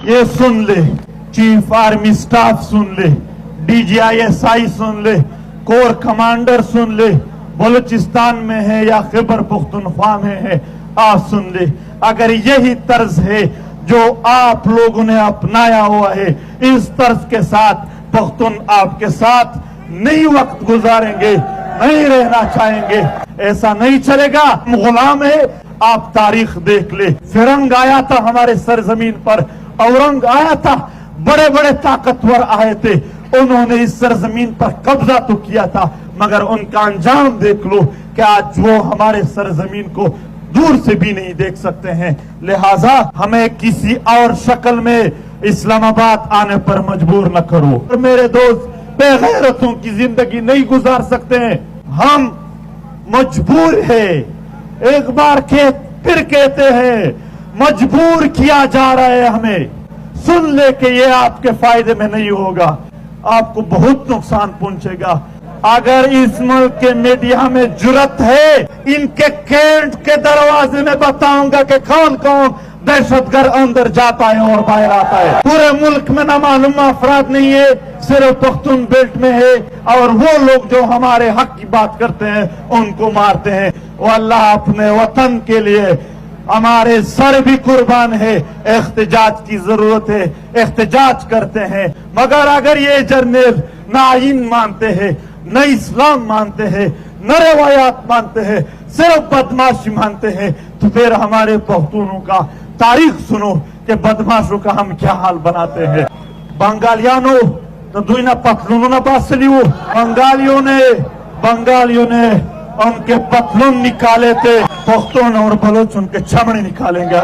ये सुन ले, chief army staff सुन ले, DGISI सुन ले, कोर कमांडर सुन ले, बलूचिस्तान में है या खैबर पख्तूनख्वा में है, आप सुन ले। अगर यही तर्ज है जो आप लोगों ने अपनाया हुआ है, इस तर्ज के साथ पख्तून आपके साथ नहीं वक्त गुजारेंगे, नहीं रहना चाहेंगे, ऐसा नहीं चलेगा। हम गुलाम है, आप तारीख देख ले। फिरंग आया था हमारे सरजमीन पर, औरंग आया था, बड़े बड़े ताकतवर आए थे, उन्होंने इस सरजमीन पर कब्जा तो किया था, मगर उनका अंजाम देख लो कि आज वो हमारे सरजमीन को दूर से भी नहीं देख सकते हैं। लिहाजा हमें किसी और शक्ल में इस्लामाबाद आने पर मजबूर न करो। और मेरे दोस्त, बेगैरतों की जिंदगी नहीं गुजार सकते हैं, हम मजबूर है। एक बार फिर कहते हैं, मजबूर किया जा रहा है हमें। सुन ले कि ये आपके फायदे में नहीं होगा, आपको बहुत नुकसान पहुंचेगा। अगर इस मुल्क के मीडिया में जुर्रत है, इनके कैंट के दरवाजे में बताऊंगा कि कौन कौन दहशतगर्द अंदर जाता है और बाहर आता है। पूरे मुल्क में ना मालूम अफराद नहीं है, सिर्फ पख्तून बेल्ट में है, और वो लोग जो हमारे हक की बात करते हैं उनको मारते हैं। वो अल्लाह अपने वतन के लिए हमारे सर भी कुर्बान है, एहतजाज की जरूरत है, एहतजाज करते हैं। मगर अगर ये जर्नल न आईन मानते हैं, न इस्लाम मानते हैं, न रवायात मानते हैं, सिर्फ बदमाशी मानते हैं, तो फिर हमारे पख्तूनों का तारीख सुनो कि बदमाशों का हम क्या हाल बनाते हैं। बंगालियानो तो दुइना पतलूनों ना बासलियो, बंगालियों ने उनके पतलून निकाले थे, पख्तून और बलोच उनके चमड़े निकालेंगे।